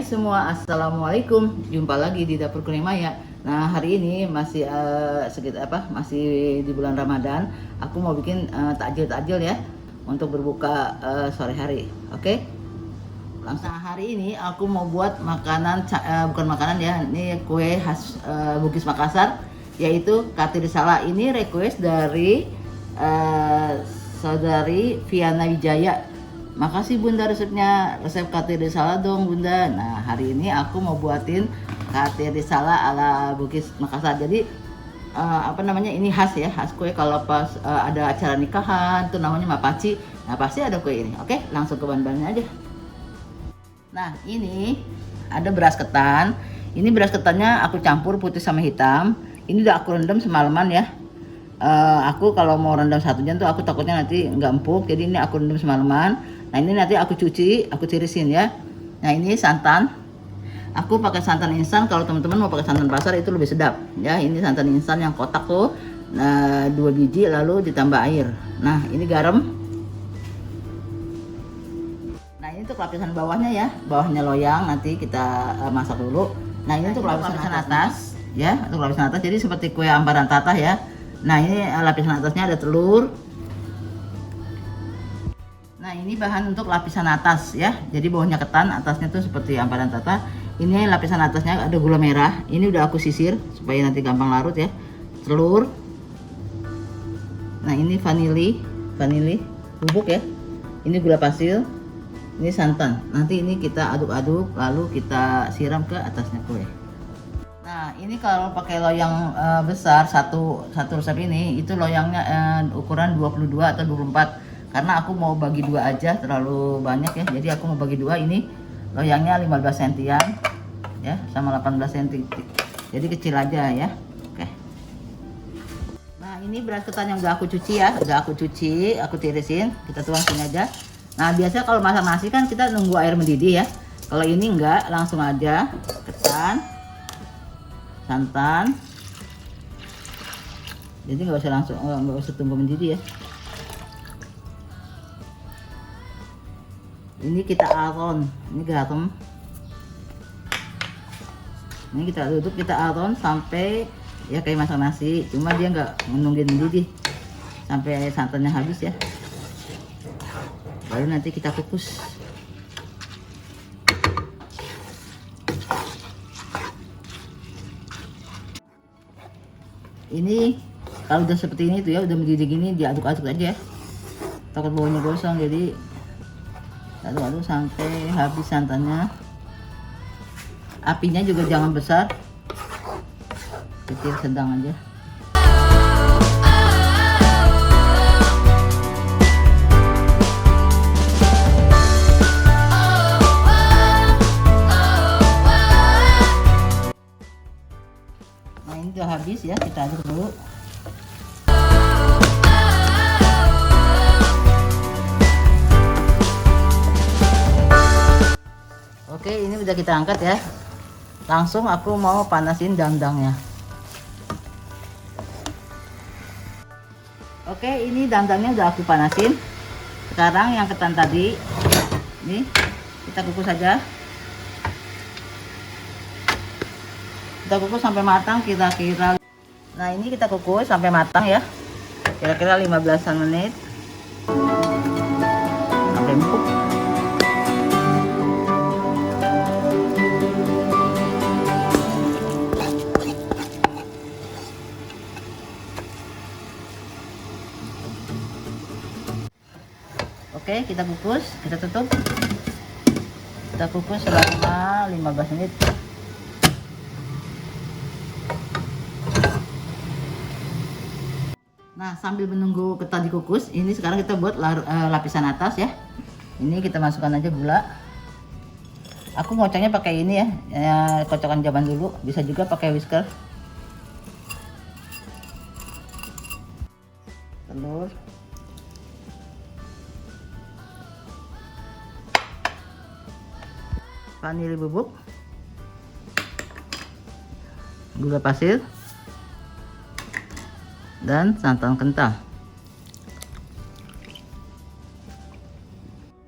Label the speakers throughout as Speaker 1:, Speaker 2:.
Speaker 1: semua, assalamualaikum. Jumpa lagi di dapur Kuning Maya. Nah, hari ini masih masih di bulan Ramadan. Aku mau bikin takjil-takjil ya untuk berbuka sore hari. Oke? Langsung hari ini aku mau buat makanan bukan makanan ya, ini kue khas Bugis Makassar, yaitu kati risala. Ini request dari saudari Viana Wijaya. Makasih Bunda resepnya, resep kati risala dong Bunda. Nah, hari ini aku mau buatin kati risala ala Bugis Makassar. Jadi ini khas ya, khas kue kalau pas ada acara nikahan itu namanya mapaci. Nah, pasti ada kue ini. Oke, langsung ke bahan-bahannya aja. Nah, ini ada beras ketan. Ini beras ketannya aku campur putih sama hitam. Ini udah aku rendam semalaman ya. Aku kalau mau rendam 1 jam tuh aku takutnya nanti nggak empuk, jadi ini aku rendam semalaman. Nah, ini nanti aku cuci, aku tirisin ya. Nah, ini santan. Aku pakai santan instan. Kalau teman-teman mau pakai santan pasar itu lebih sedap ya. Ini santan instan yang kotak tuh. Nah, 2 biji lalu ditambah air. Nah, ini garam. Nah, ini untuk lapisan bawahnya ya. Bawahnya loyang nanti kita masak dulu. Nah, ini untuk lapisan atas ya, untuk lapisan atas. Jadi seperti kue ambaran tatah ya. Nah, ini lapisan atasnya ada telur. Nah, ini bahan untuk lapisan atas ya. Jadi bawahnya ketan, atasnya tuh seperti ambaran tatah. Ini lapisan atasnya ada gula merah. Ini udah aku sisir supaya nanti gampang larut ya. Telur. Nah, ini vanili bubuk ya. Ini gula pasir. Ini santan. Nanti ini kita aduk-aduk lalu kita siram ke atasnya kue. Nah, ini kalau pakai loyang besar satu resep ini itu loyangnya ukuran 22 atau 24. Karena aku mau bagi 2 aja, terlalu banyak ya. Jadi aku mau bagi 2, ini loyangnya 15 sentian ya, sama 18 cm. Jadi kecil aja ya. Oke. Nah, ini beras ketan yang udah aku cuci ya. Udah aku cuci, aku tirisin, kita tuang sini aja. Nah, biasa kalau masak nasi kan kita nunggu air mendidih ya. Kalau ini enggak, langsung aja ketan, santan. Jadi nggak usah tunggu mendidih ya. Ini kita aron, ini garam. Ini kita tutup, kita aron sampai ya kayak masak nasi, cuma dia nggak nungguin mendidih sampai santannya habis ya. Baru nanti kita kukus. Ini kalau udah seperti ini tuh ya, udah mendidih gini, diaduk-aduk aja ya. Takut baunya gosong, jadi aduk-aduk sampai habis santannya. Apinya juga jangan besar, kecil sedang aja. Nah, ini udah habis ya, kita aduk dulu. Oke, ini udah kita angkat ya. Langsung aku mau panasin dandangnya. Oke, ini dandangnya udah aku panasin. Sekarang yang ketan tadi, ini kita kukus saja. Kita kukus sampai matang kira-kira. Nah, ini kita kukus sampai matang ya. Kira-kira 15 menit. Sampai empuk. Oke, kita kukus, kita tutup. Kita kukus selama 15 menit. Nah, sambil menunggu ketan dikukus, ini sekarang kita buat lapisan atas ya. Ini kita masukkan aja gula. Aku ngocoknya pakai ini ya, kocokan zaman dulu. Bisa juga pakai whisker. Telur. Vanili bubuk, gula pasir, dan santan kental.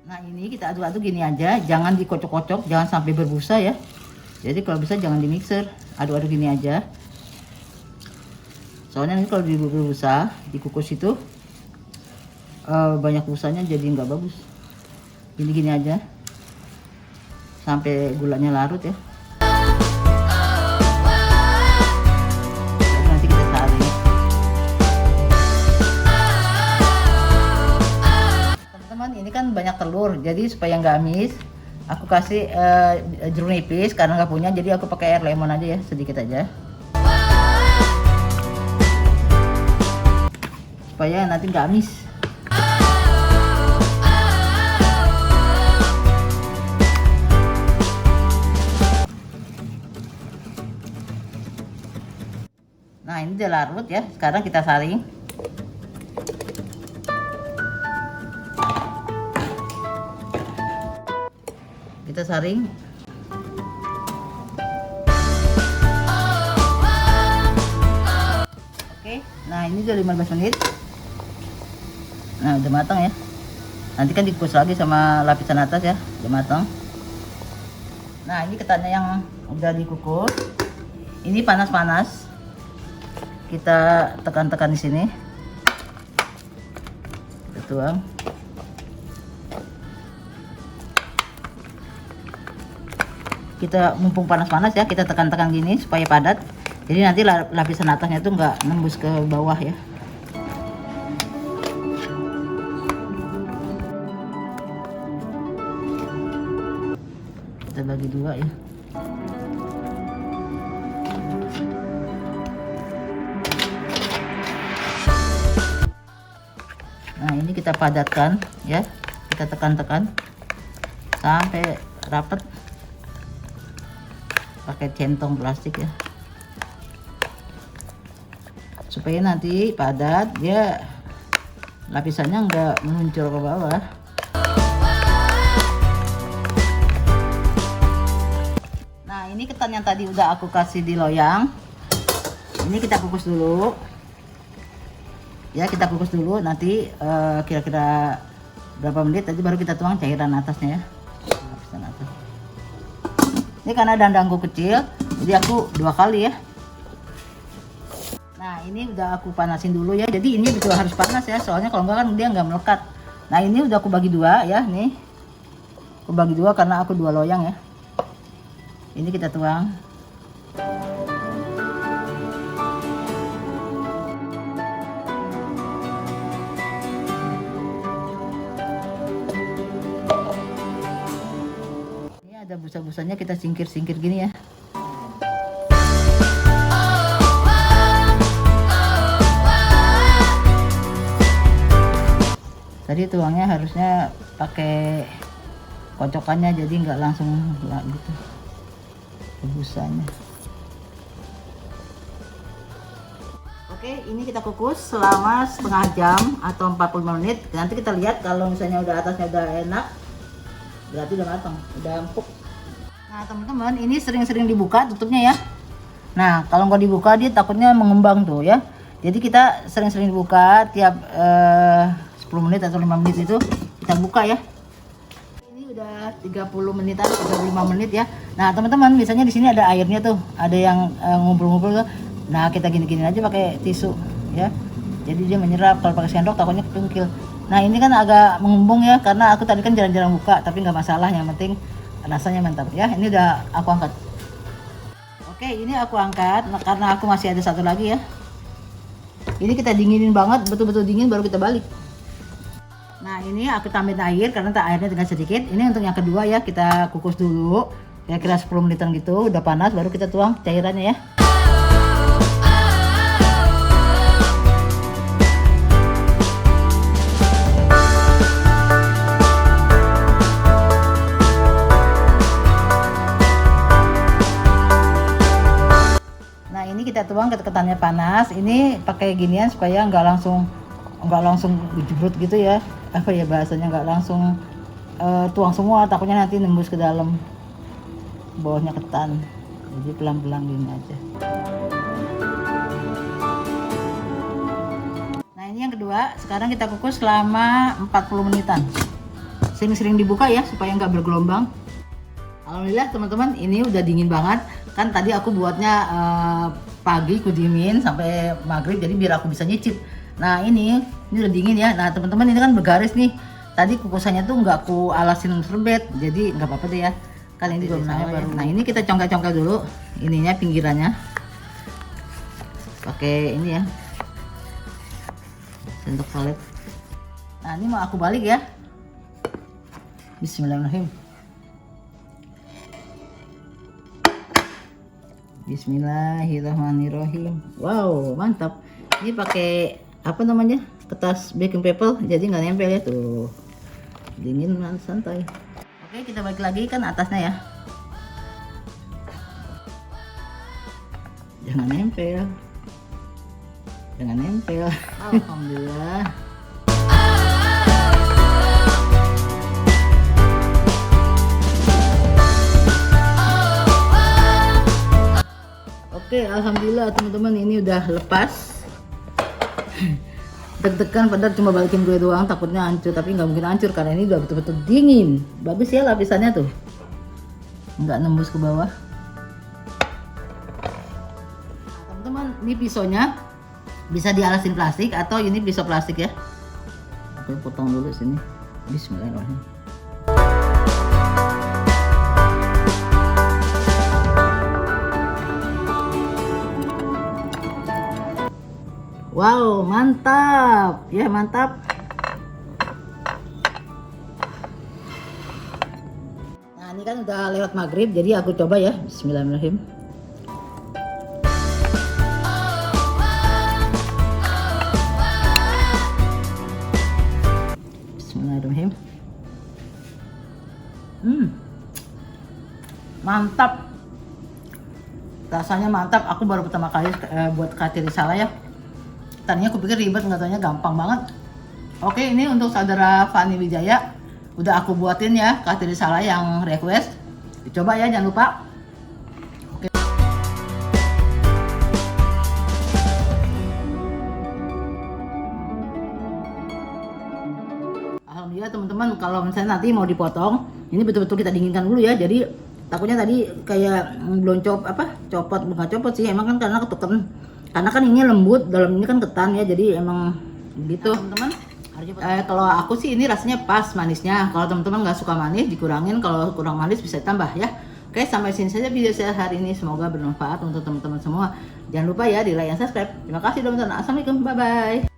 Speaker 1: Nah, ini Ini kita aduk-aduk gini aja, jangan dikocok-kocok, jangan sampai berbusa ya. Jadi kalau bisa jangan di mixer, aduk-aduk gini aja. Soalnya ini kalau berbusa, dikukus itu banyak busanya jadi nggak bagus. Gini-gini aja sampai gulanya larut ya. Nanti kita saring. Teman-teman, ini kan banyak telur, jadi supaya nggak amis, aku kasih jeruk nipis karena nggak punya, jadi aku pakai air lemon aja ya, sedikit aja. Supaya nanti nggak amis. Nah ini udah larut ya, sekarang kita saring. Kita saring. Oke, nah ini udah 15 menit. Nah udah matang ya. Nanti kan dikukus lagi sama lapisan atas ya, udah matang. Nah ini ketannya yang udah dikukus. Ini panas-panas. Kita tekan-tekan di sini. Kita tuang. Kita mumpung panas-panas ya, kita tekan-tekan gini supaya padat. Jadi nanti lapisan atasnya tuh nggak nembus ke bawah ya. Kita bagi dua ya. Nah ini kita padatkan ya, kita tekan-tekan sampai rapat pakai centong plastik ya, supaya nanti padat, dia lapisannya nggak meluncur ke bawah. Nah ini ketan yang tadi udah aku kasih di loyang, ini kita kukus dulu ya, kita kukus dulu. Nanti kira-kira berapa menit tadi baru kita tuang cairan atasnya ya, lapisan atas. Ini karena dandangku kecil, jadi aku 2 kali ya. Nah ini udah aku panasin dulu ya, jadi ini betul harus panas ya, soalnya kalau enggak kan dia nggak melekat. Nah ini udah aku bagi 2 ya, nih aku bagi 2 karena aku 2 loyang ya. Ini kita tuang. Ada busa-busanya, kita singkir-singkir gini ya. Tadi tuangnya harusnya pakai kocokannya, jadi nggak langsung gitu busanya. Oke, ini kita kukus selama setengah jam atau 45 menit. Nanti kita lihat kalau misalnya udah atasnya udah enak, berarti udah matang, udah empuk. Nah teman-teman, ini sering-sering dibuka tutupnya ya. Nah kalau nggak dibuka dia takutnya mengembang tuh ya. Jadi kita sering-sering dibuka tiap 10 menit atau 5 menit itu kita buka ya. Ini udah 30 menitan, 35 menit ya. Nah teman-teman, misalnya di sini ada airnya tuh, ada yang ngumpul-ngumpul tuh. Nah kita gini-gini aja pakai tisu ya. Jadi dia menyerap. Kalau pakai sendok takutnya ketungkil. Nah ini kan agak mengembung ya, karena aku tadi kan jarang-jarang buka, tapi nggak masalah, yang penting rasanya mantap ya. Ini udah aku angkat. Oke, ini aku angkat karena aku masih ada satu lagi ya. Ini kita dinginin banget, betul-betul dingin baru kita balik. Nah ini aku tambahin air karena airnya tinggal sedikit. Ini untuk yang kedua ya, kita kukus dulu kira-kira 10 menitan gitu, udah panas baru kita tuang cairannya ya. Kita tuang, ketannya panas. Ini pakai ginian supaya nggak langsung jebrut gitu ya, apa ya bahasanya, nggak langsung tuang semua, takutnya nanti nembus ke dalam bawahnya ketan. Jadi pelan-pelan gini aja. Nah ini yang kedua, sekarang kita kukus selama 40 menitan sering-sering dibuka ya supaya nggak bergelombang. Alhamdulillah teman-teman, ini udah dingin banget. Kan tadi aku buatnya pagi aku diemin sampai maghrib, jadi biar aku bisa nyicip. Nah ini udah dingin ya. Nah teman-teman, ini kan bergaris nih. Tadi kukusannya tuh nggak aku alasin serbet, jadi nggak apa-apa deh ya. Kan ini belum baru. Ya. Nah ini kita congkel-congkel dulu ininya, pinggirannya. Pakai ini ya, sendok salep. Nah ini mau aku balik ya. Bismillahirrahmanirrahim. Bismillahirrahmanirrahim. Wow, mantap. Ini pakai apa namanya, kertas baking paper, jadi nggak nempel ya tuh. Dingin santai. Oke, kita balik lagi kan atasnya ya. Jangan nempel. Jangan nempel. Alhamdulillah. Oke, alhamdulillah teman-teman, ini udah lepas. Deg-degan padahal cuma balikin gue doang, takutnya hancur, tapi nggak mungkin hancur karena ini udah betul-betul dingin. Bagus ya lapisannya tuh, nggak nembus ke bawah. Teman-teman, ini pisaunya bisa dialasin plastik atau ini pisau plastik ya. Aku potong dulu sini. Bismillahirrahmanirrahim. Wow, mantap ya, mantap. Nah ini kan udah lewat maghrib, jadi aku coba ya. Bismillahirrahmanirrahim. Bismillahirrahmanirrahim. Mantap, rasanya mantap. Aku baru pertama kali buat kati risala ya. Tadinya aku pikir ribet, nggak taunya gampang banget. Oke, ini untuk saudara Fani Wijaya, udah aku buatin ya kati risala yang request. Dicoba ya, jangan lupa. Oke. Alhamdulillah teman-teman, kalau misalnya nanti mau dipotong, ini betul-betul kita dinginkan dulu ya. Jadi takutnya tadi kayak belum copot, bukan copot sih, emang kan karena ketukan. Karena kan ini lembut, dalam ini kan ketan ya, jadi emang gitu teman-teman. Kalau aku sih ini rasanya pas manisnya. Kalau teman-teman nggak suka manis, dikurangin. Kalau kurang manis bisa tambah ya. Oke, sampai sini saja video saya hari ini. Semoga bermanfaat untuk teman-teman semua. Jangan lupa ya di like dan subscribe. Terima kasih teman-teman. Assalamualaikum, bye bye.